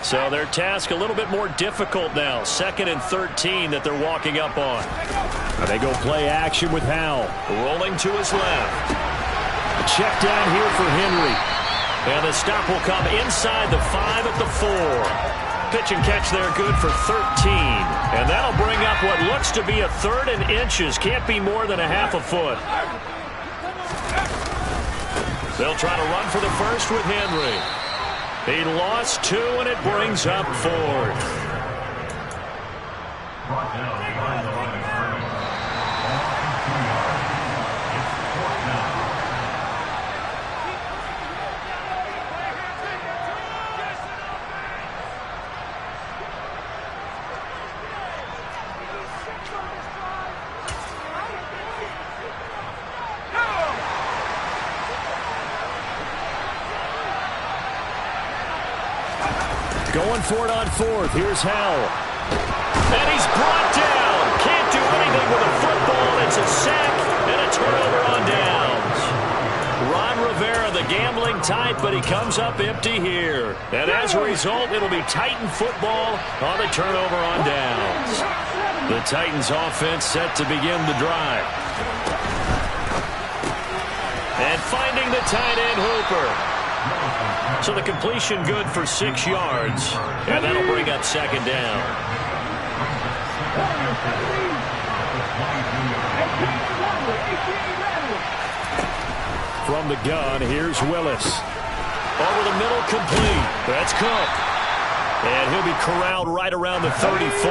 So their task a little bit more difficult now. 2nd and 13 that they're walking up on. They go play action with Howell. Rolling to his left. Check down here for Henry. And the stop will come inside the 5 at the 4. Pitch and catch there, good for 13. And that'll bring up what looks to be a 3rd and inches. Can't be more than a half a foot. They'll try to run for the first with Henry. He lost 2, and it brings up 4th. Going for it on 4th. Here's Howell. And he's brought down. Can't do anything with a football. It's a sack and a turnover on downs. Ron Rivera, the gambling type, but he comes up empty here. And as a result, it'll be Titan football on the turnover on downs. The Titans offense set to begin the drive. And finding the tight end Hooper. So the completion good for 6 yards. And that'll bring up 2nd down. From the gun, here's Willis. Over the middle, complete. That's Cook. And he'll be corralled right around the 34.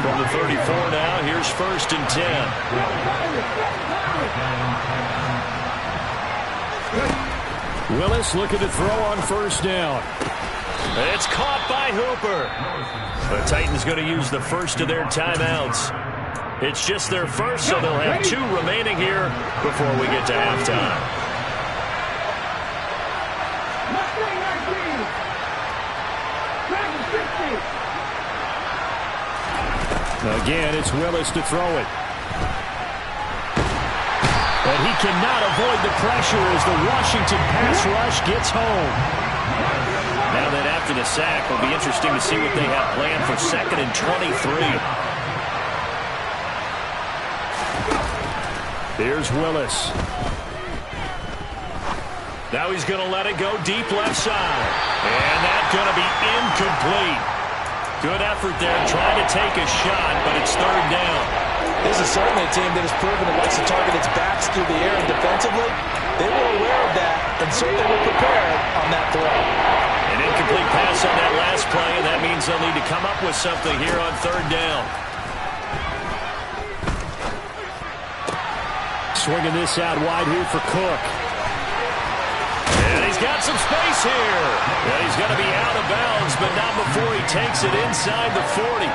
From the 34 now, here's 1st and 10. Willis looking to throw on 1st down. It's caught by Hooper. The Titans going to use the first of their timeouts. It's just their first, so they'll have 2 remaining here before we get to halftime. Again, it's Willis to throw it. And he cannot avoid the pressure as the Washington pass rush gets home. Now that after the sack, it'll be interesting to see what they have planned for 2nd and 23. Here's Willis. Now he's going to let it go deep left side. And that's going to be incomplete. Good effort there trying to take a shot, but it's 3rd down. This is certainly a team that has proven it likes to target its backs through the air and defensively. They were aware of that and certainly were prepared on that throw. An incomplete pass on that last play, and that means they'll need to come up with something here on 3rd down. Swinging this out wide here for Cook. And he's got some space here. And he's going to be out of bounds, but not before he takes it inside the 40.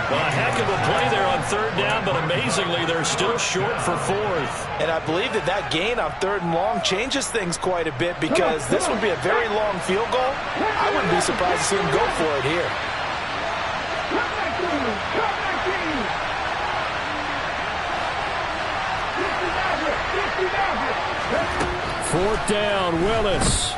Well, a heck of a play there on 3rd down, but amazingly, they're still short for 4th. And I believe that gain on 3rd and long changes things quite a bit because this would be a very long field goal. I wouldn't be surprised to see him go for it here. 4th down, Willis.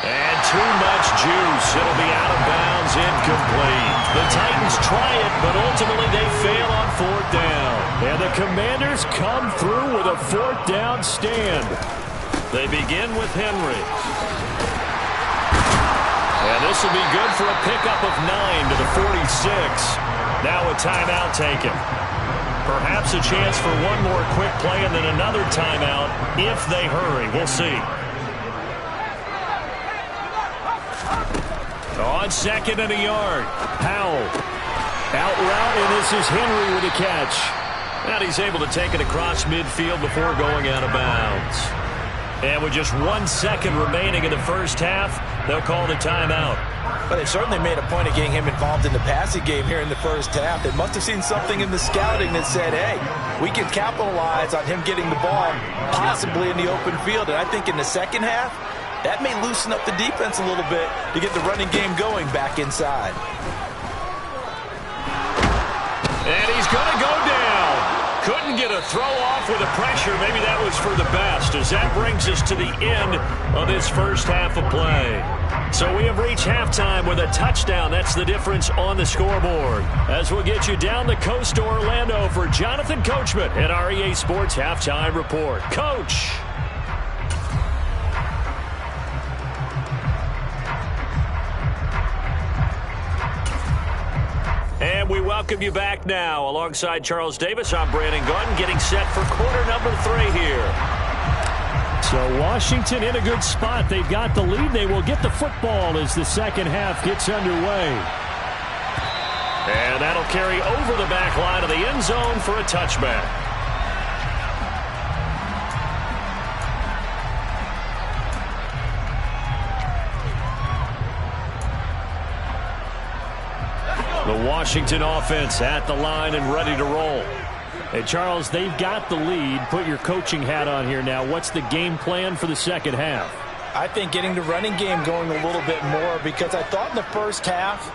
And too much juice. It'll be out of bounds, incomplete. The Titans try it, but ultimately they fail on 4th down. And the Commanders come through with a 4th down stand. They begin with Henry. And this will be good for a pickup of 9 to the 46. Now a timeout taken. Perhaps a chance for one more quick play and then another timeout if they hurry. We'll see. On 2nd and a yard. Howell. Out route, and this is Henry with a catch. And he's able to take it across midfield before going out of bounds. And with just 1 second remaining in the first half, they'll call the timeout. But they certainly made a point of getting him involved in the passing game here in the first half. They must have seen something in the scouting that said, hey, we can capitalize on him getting the ball possibly in the open field. And I think in the second half, that may loosen up the defense a little bit to get the running game going back inside. And he's going to go down. Couldn't get a throw off with the pressure. Maybe that was for the best, as that brings us to the end of this first half of play. So we have reached halftime with a touchdown. That's the difference on the scoreboard. As we'll get you down the coast to Orlando for Jonathan Coachman at our EA Sports Halftime Report. Coach. And we welcome you back now. Alongside Charles Davis, I'm Brandon Gunn, getting set for quarter number 3 here. So Washington in a good spot. They've got the lead. They will get the football as the second half gets underway. And that'll carry over the back line of the end zone for a touchback. The Washington offense at the line and ready to roll. Hey, Charles, they've got the lead. Put your coaching hat on here now. What's the game plan for the second half? I think getting the running game going a little bit more, because I thought in the first half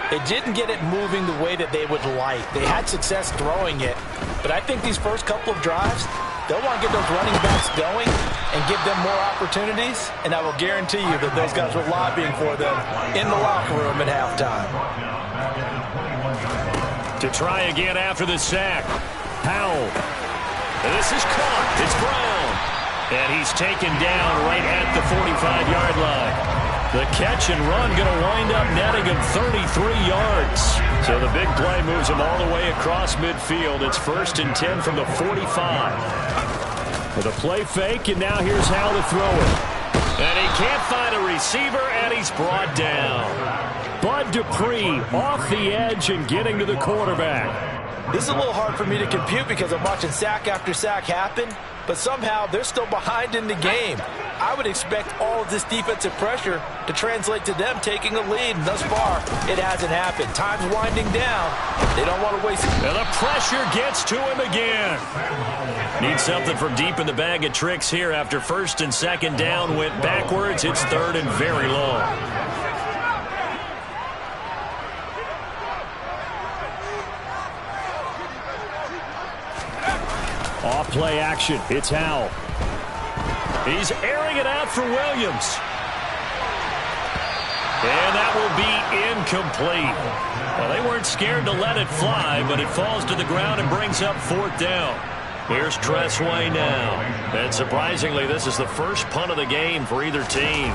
they didn't get it moving the way that they would like. They had success throwing it, but I think these first couple of drives, they'll want to get those running backs going and give them more opportunities, and I will guarantee you that those guys were lobbying for them in the locker room at halftime. To try again after the sack. Powell. This is caught. It's Brown. And he's taken down right at the 45-yard line. The catch and run going to wind up netting him 33 yards. So the big play moves him all the way across midfield. It's 1st and 10 from the 45. With a play fake, and now here's how to throw it. And he can't find a receiver, and he's brought down. Bud Dupree off the edge and getting to the quarterback. This is a little hard for me to compute because I'm watching sack after sack happen, but somehow they're still behind in the game. I would expect all of this defensive pressure to translate to them taking a lead, and thus far, it hasn't happened. Time's winding down. They don't want to waste it. And the pressure gets to him again. Need something from deep in the bag of tricks here after 1st and 2nd down went backwards. It's 3rd and very long. Off play action. It's Howell. He's airing it out for Williams. And that will be incomplete. Well, they weren't scared to let it fly, but it falls to the ground and brings up 4th down. Here's Tressway now. And surprisingly, this is the first punt of the game for either team.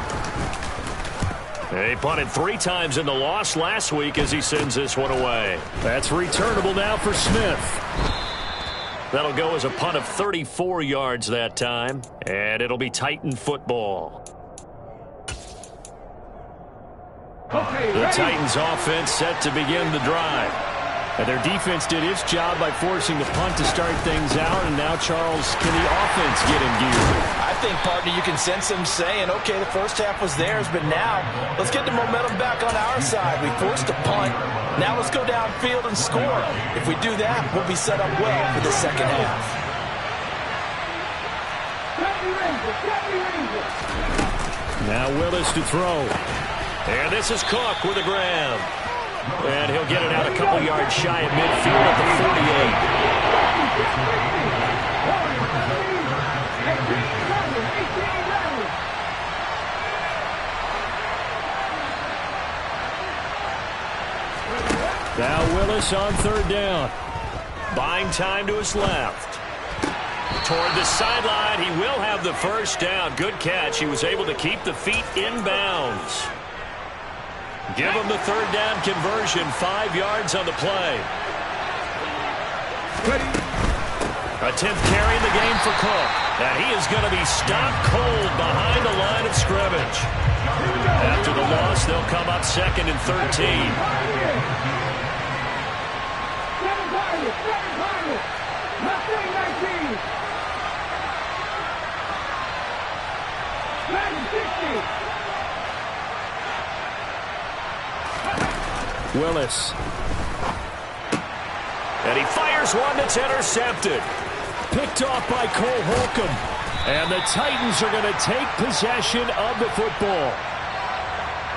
They punted 3 times in the loss last week as he sends this one away. That's returnable now for Smith. That'll go as a punt of 34 yards that time, and it'll be Titan football. The Titans offense set to begin the drive. And their defense did its job by forcing the punt to start things out, and now, Charles, can the offense get in gear? I think, partner, you can sense them saying, okay, the first half was theirs, but now let's get the momentum back on our side. We forced a punt. Now let's go downfield and score. If we do that, we'll be set up well for the second half. Now Willis to throw. And this is Cook with a grab. And he'll get it out a couple yards shy of midfield at the 48. Now Willis on 3rd down. Buying time to his left. Toward the sideline, he will have the 1st down. Good catch. He was able to keep the feet in bounds. Give him the 3rd down conversion, 5 yards on the play. A 10th carry in the game for Cook. And he is going to be stopped cold behind the line of scrimmage. After the loss, they'll come up 2nd and 13. Willis. And he fires one that's intercepted. Picked off by Cole Holcomb. And the Titans are going to take possession of the football.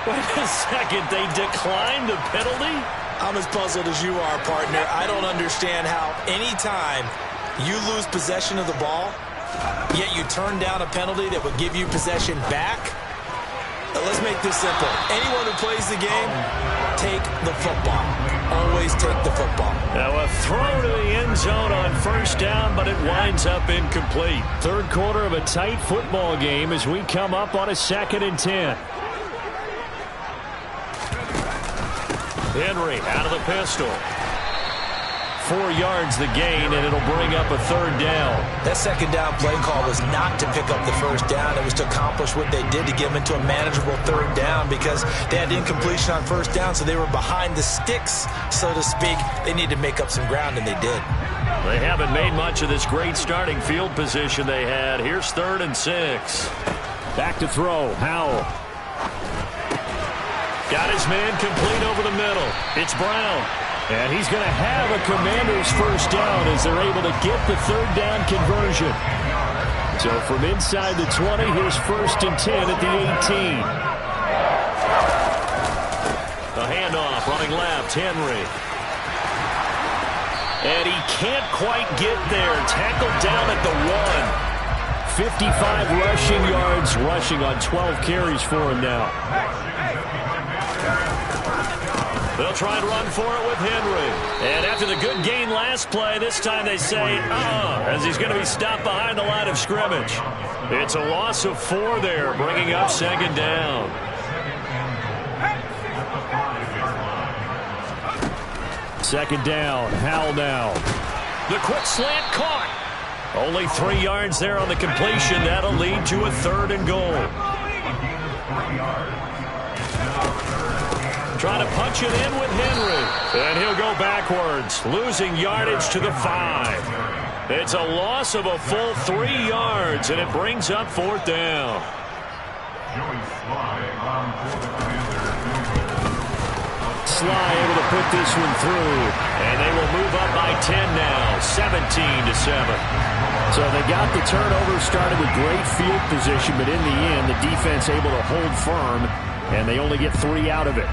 Wait a second, they declined the penalty? I'm as puzzled as you are, partner. I don't understand how any time You lose possession of the ball, yet you turn down a penalty that would give you possession back. Now, let's make this simple. Anyone who plays the game, take the football. Always take the football. Now a throw to the end zone on first down, but it winds up incomplete. Third quarter of a tight football game as we come up on a 2nd and 10. Henry out of the pistol. 4 yards the gain, and it'll bring up a 3rd down. That 2nd down play call was not to pick up the 1st down. It was to accomplish what they did to get them into a manageable 3rd down because they had incompletion on 1st down, so they were behind the sticks, so to speak. They needed to make up some ground, and they did. They haven't made much of this great starting field position they had. Here's 3rd and 6. Back to throw. Howell. Got his man complete over the middle. It's Brown. And he's going to have a Commander's 1st down as they're able to get the 3rd down conversion. So from inside the 20, here's 1st and 10 at the 18. The handoff running left, Henry. And he can't quite get there. Tackled down at the 1. 55 rushing yards, rushing on 12 carries for him now. They'll try and run for it with Henry. And after the good gain last play, this time they say, as he's going to be stopped behind the line of scrimmage. It's a loss of 4 there, bringing up 2nd down. Second down, Howell now. The quick slant caught. Only 3 yards there on the completion. That'll lead to a 3rd and goal. Trying to punch it in with Henry. And he'll go backwards, losing yardage to the 5. It's a loss of a full 3 yards, and it brings up 4th down. Sly able to put this one through. And they will move up by 10 now, 17-7. So they got the turnover, started with great field position, but in the end, the defense able to hold firm, and they only get 3 out of it.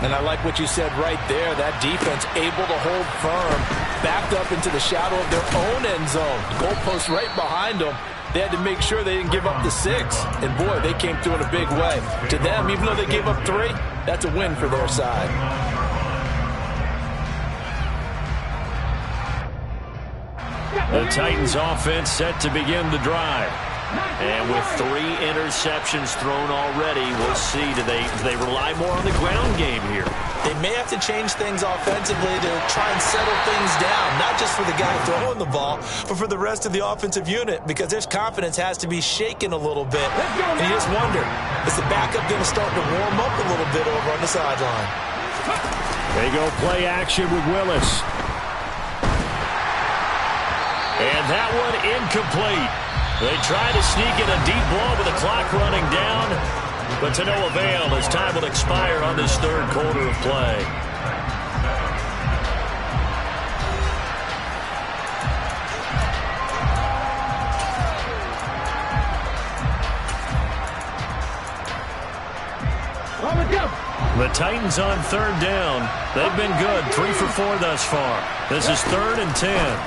And I like what you said right there. That defense able to hold firm, backed up into the shadow of their own end zone. Goalpost right behind them. They had to make sure they didn't give up the 6. And, boy, they came through in a big way. To them, even though they gave up 3, that's a win for their side. The Titans offense set to begin the drive. And with 3 interceptions thrown already, we'll see. Do they rely more on the ground game here? They may have to change things offensively to try and settle things down, not just for the guy throwing the ball, but for the rest of the offensive unit, because their confidence has to be shaken a little bit. And you just wonder, is the backup going to start to warm up a little bit over on the sideline? They go play action with Willis. And that one incomplete. They try to sneak in a deep ball with the clock running down, but to no avail as time will expire on this 3rd quarter of play. The Titans on 3rd down. They've been good, 3 for 4 thus far. This is 3rd and 10.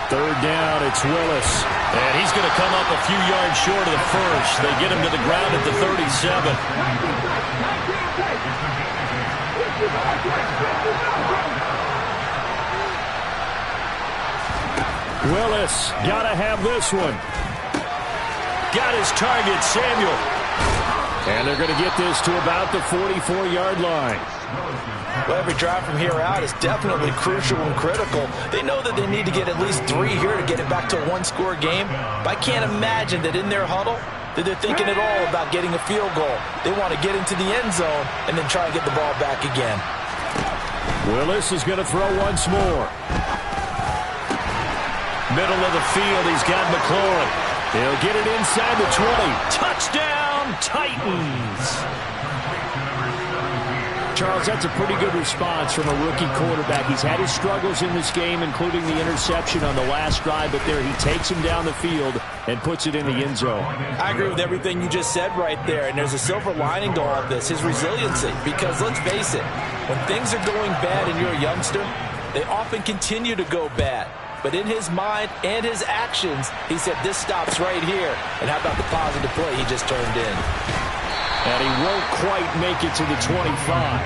3rd down, it's Willis. And he's going to come up a few yards short of the 1st. They get him to the ground at the 37. Willis, got to have this one. Got his target, Samuel. And they're going to get this to about the 44-yard line. Well, every drive from here out is definitely crucial and critical. They know that they need to get at least 3 here to get it back to a 1-score game. But I can't imagine that in their huddle that they're thinking at all about getting a field goal. They want to get into the end zone and then try and get the ball back again. Willis is going to throw once more. Middle of the field, he's got McLaurin. He'll get it inside the 20. Touchdown, Titans! Charles, that's a pretty good response from a rookie quarterback. He's had his struggles in this game, including the interception on the last drive, but there he takes him down the field and puts it in the end zone. I agree with everything you just said right there, and there's a silver lining to all of this, his resiliency, because let's face it, when things are going bad and you're a youngster, they often continue to go bad. but in his mind and his actions, he said, this stops right here. And how about the positive play he just turned in? And he won't quite make it to the 25.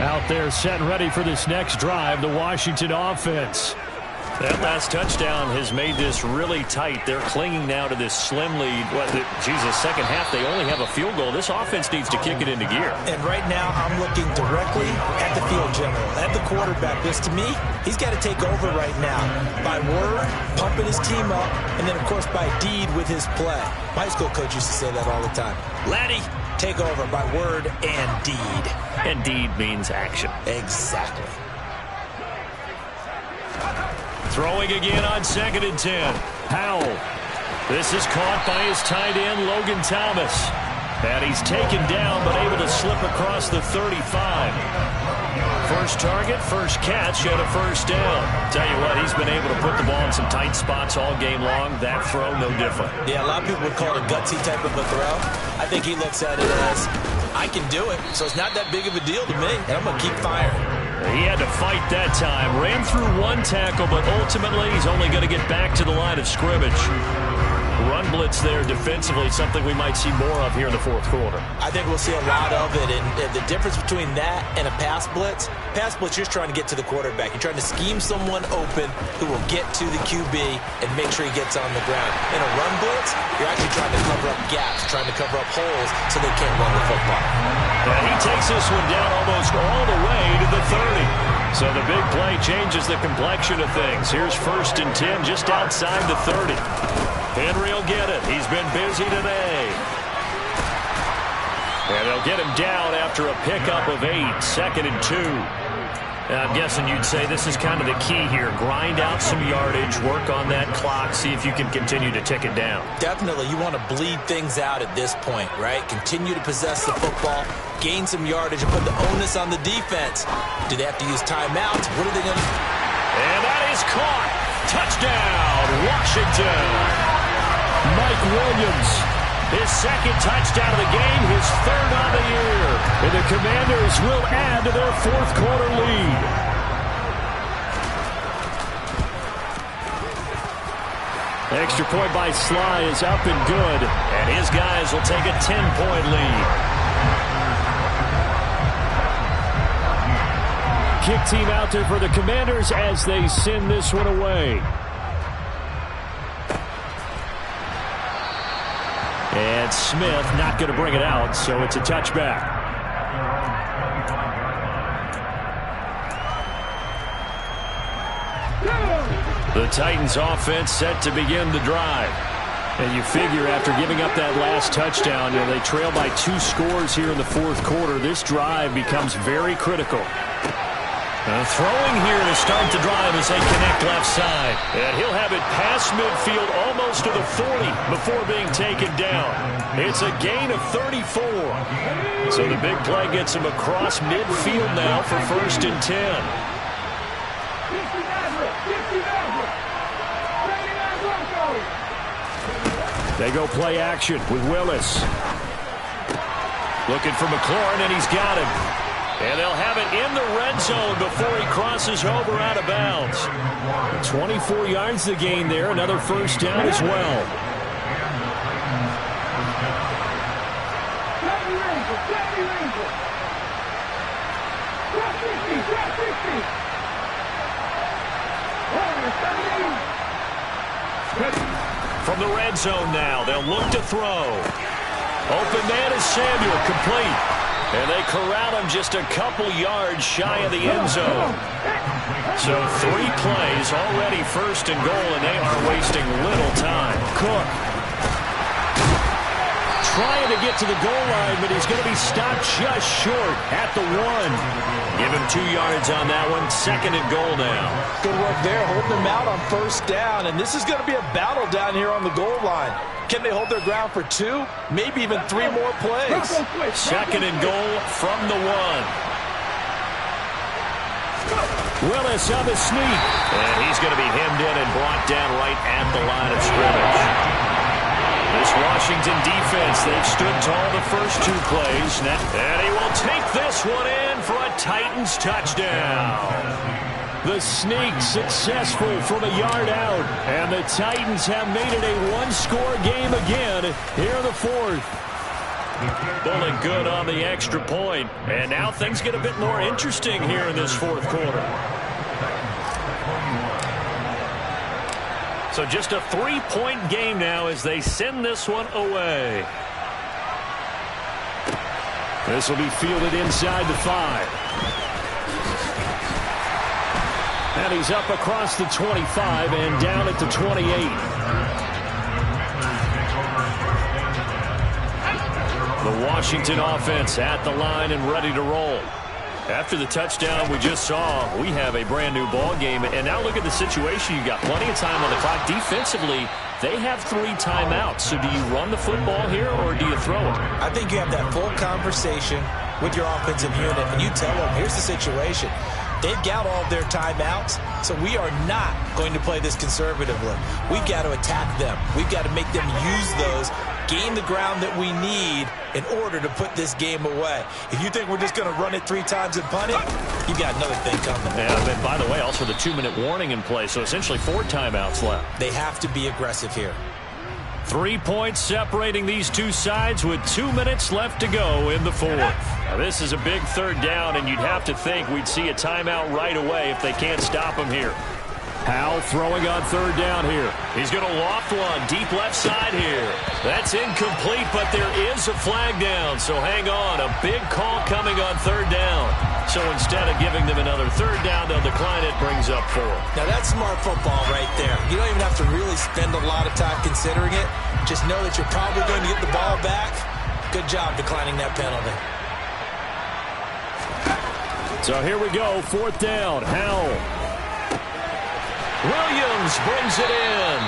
Out there set and ready for this next drive, the Washington offense. That last touchdown has made this really tight. They're clinging now to this slim lead. Second half, they only have a field goal. This offense needs to kick it into gear. And right now, I'm looking directly at the field general, at the quarterback. Because to me, he's got to take over right now by word, pumping his team up, and then, of course, by deed with his play. My high school coach used to say that all the time. Laddie, take over by word and deed. And deed means action. Exactly. Throwing again on 2nd and 10. Howell. This is caught by his tight end, Logan Thomas. And he's taken down, but able to slip across the 35. First target, first catch, and a first down. Tell you what, he's been able to put the ball in some tight spots all game long. That throw, no different. Yeah, a lot of people would call it a gutsy type of a throw. I think he looks at it as, I can do it, so it's not that big of a deal to me, and I'm going to keep firing. He had to fight that time. Ran through one tackle, but ultimately he's only going to get back to the line of scrimmage. Run blitz there defensively, something we might see more of here in the fourth quarter. I think we'll see a lot of it, and the difference between that and a pass blitz, you're trying to get to the quarterback. You're trying to scheme someone open who will get to the QB and make sure he gets on the ground. In a run blitz, you're actually trying to cover up gaps, trying to cover up holes so they can't run the football. And he takes this one down almost all the way to the 30. So the big play changes the complexion of things. Here's 1st and 10 just outside the 30. Henry will get it. He's been busy today. And they'll get him down after a pickup of 8. 2nd and 2. I'm guessing you'd say this is kind of the key here. Grind out some yardage, work on that clock, see if you can continue to tick it down. Definitely. You want to bleed things out at this point, right? Continue to possess the football, gain some yardage, and put the onus on the defense. Do they have to use timeouts? What are they going to do? And that is caught. Touchdown, Washington. Mike Williams, his 2nd touchdown of the game, his 3rd on the year. And the Commanders will add to their 4th quarter lead. Extra point by Sly is up and good. And his guys will take a 10-point lead. Kick team out there for the Commanders as they send this one away. And Smith not going to bring it out, so it's a touchback. The Titans offense set to begin the drive. And you figure after giving up that last touchdown, they trail by 2 scores here in the 4th quarter. This drive becomes very critical. Throwing here to start the drive as they connect left side. And he'll have it past midfield almost to the 40 before being taken down. It's a gain of 34. So the big play gets him across midfield now for 1st and 10. They go play action with Willis. Looking for McLaurin, and he's got him. And they'll have it in the red zone before he crosses over out of bounds. 24 yards to gain there. Another first down as well. From the red zone now, they'll look to throw. Open man is Samuel, complete. And they corral him just a couple yards shy of the end zone. So 3 plays, already 1st and goal, and they are wasting little time. Cook trying to get to the goal line, but he's going to be stopped just short at the 1. Give him 2 yards on that one. 2nd and goal now. Good work there, holding them out on 1st down. And this is going to be a battle down here on the goal line. Can they hold their ground for 2, maybe even 3 more plays? 2nd and goal from the 1. Willis on the sneak. And he's going to be hemmed in and brought down right at the line of scrimmage. This Washington defense, they've stood tall the first 2 plays. And he will take this one in for a Titans touchdown. The sneak successful from a yard out. And the Titans have made it a one-score game again here in the 4th. Pulling good on the extra point. And now things get a bit more interesting here in this 4th quarter. So just a 3-point game now as they send this one away. This will be fielded inside the 5. And he's up across the 25 and down at the 28. The Washington offense at the line and ready to roll. After the touchdown we just saw, we have a brand new ball game. And now look at the situation. You've got plenty of time on the clock. Defensively, they have 3 timeouts. So do you run the football here or do you throw it? I think you have that full conversation with your offensive unit, and you tell them, here's the situation. They've got all of their timeouts, so we are not going to play this conservatively. We've got to attack them. We've got to make them use those, gain the ground that we need in order to put this game away. If you think we're just going to run it 3 times and punt it, you've got another thing coming. And then, by the way, also the 2-minute warning in play, so essentially 4 timeouts left. They have to be aggressive here. 3 points separating these 2 sides with 2 minutes left to go in the 4th. Now, this is a big 3rd down, and you'd have to think we'd see a timeout right away if they can't stop him here. Howell throwing on 3rd down here. He's going to loft one deep left side here. That's incomplete, but there is a flag down, so hang on. A big call coming on 3rd down. So instead of giving them another 3rd down, they'll decline it, brings up 4. Now that's smart football right there. You don't even have to really spend a lot of time considering it. Just know that you're probably going to get the ball back. Good job declining that penalty. So here we go, 4th down. Howell. Williams brings it in.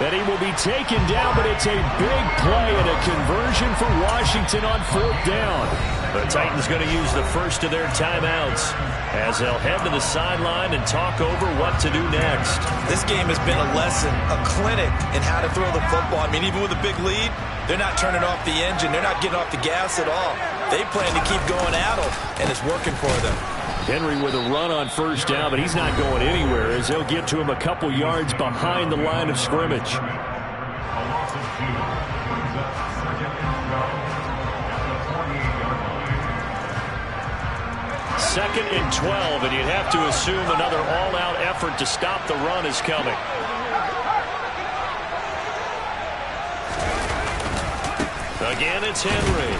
And he will be taken down, but it's a big play and a conversion for Washington on 4th down. The Titans going to use the first of their timeouts as they'll head to the sideline and talk over what to do next. This game has been a lesson, a clinic in how to throw the football. I mean, even with a big lead, they're not turning off the engine. They're not getting off the gas at all. They plan to keep going at them, and it's working for them. Henry with a run on 1st down, but he's not going anywhere as they'll get to him a couple yards behind the line of scrimmage. Second and 12, and you'd have to assume another all-out effort to stop the run is coming. Again, it's Henry.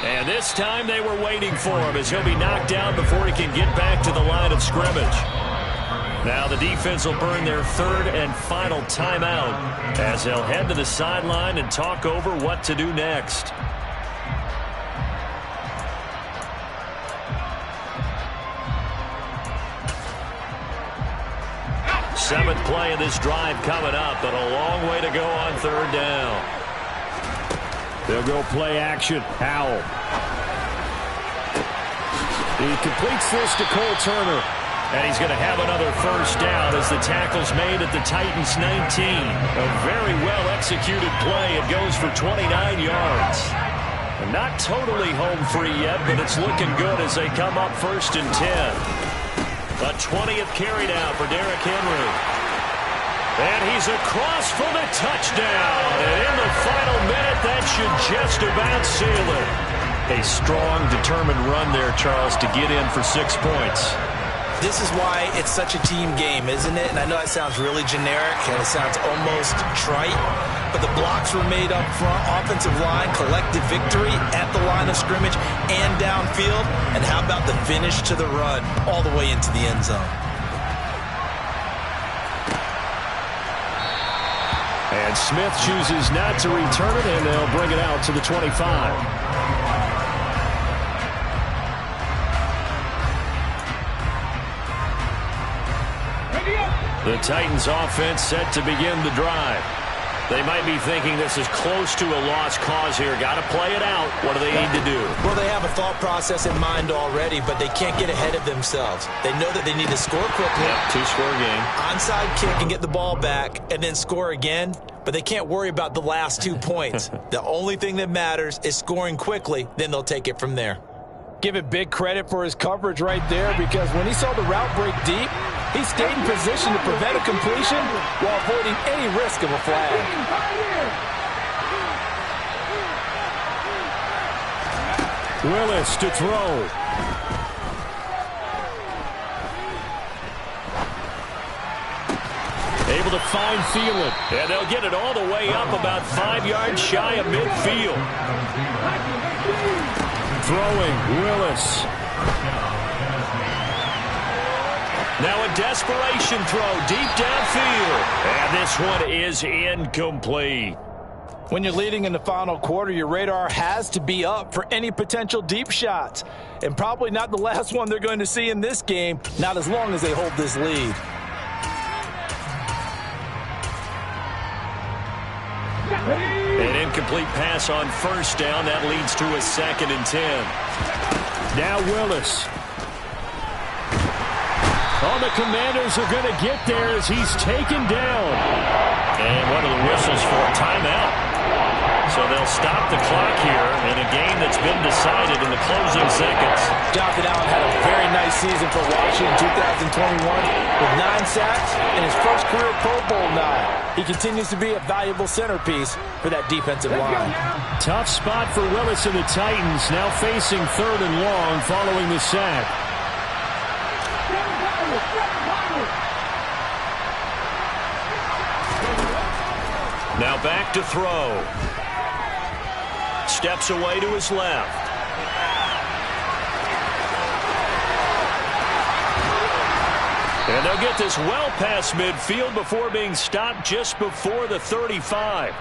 And this time they were waiting for him as he'll be knocked down before he can get back to the line of scrimmage. Now the defense will burn their 3rd and final timeout as they'll head to the sideline and talk over what to do next. Seventh play of this drive coming up, but a long way to go on 3rd down. They'll go play action. Howell. He completes this to Cole Turner. And he's going to have another 1st down as the tackle's made at the Titans 19. A very well-executed play. It goes for 29 yards. And not totally home free yet, but it's looking good as they come up 1st and 10. A 20th carry now for Derrick Henry. And he's across for the touchdown. And in the final minute, that should just about seal it. A strong, determined run there, Charles, to get in for 6 points. This is why it's such a team game, isn't it? And I know it sounds really generic and it sounds almost trite, but the blocks were made up front, offensive line, collective victory at the line of scrimmage and downfield. And how about the finish to the run all the way into the end zone? And Smith chooses not to return it, and they'll bring it out to the 25. The Titans offense set to begin the drive. They might be thinking this is close to a lost cause here. Got to play it out. What do they need to do? Well, they have a a thought process in mind already, but they can't get ahead of themselves. They know that they need to score quickly. Yeah, two-score game. Onside kick and get the ball back and then score again, but they can't worry about the last 2 points. The only thing that matters is scoring quickly, then they'll take it from there. Give it big credit for his coverage right there, because when he saw the route break deep, he stayed in position to prevent a completion while avoiding any risk of a flag. Willis to throw. Able to find Thielen. And they'll get it all the way up about 5 yards shy of midfield. Throwing, Willis. Now a desperation throw deep downfield. And this one is incomplete. When you're leading in the final quarter, your radar has to be up for any potential deep shots. And probably not the last one they're going to see in this game, not as long as they hold this lead. An incomplete pass on first down. That leads to a 2nd and 10. Now Willis. Oh, the Commanders are going to get there as he's taken down. And one of the whistles for a timeout. So they'll stop the clock here in a game that's been decided in the closing seconds. Jonathan Allen had a very nice season for Washington in 2021 with 9 sacks and his first career Pro Bowl nod. He continues to be a valuable centerpiece for that defensive line. Tough spot for Willis and the Titans, now facing 3rd and long following the sack. Now back to throw. Steps away to his left. And they'll get this well past midfield before being stopped just before the 35.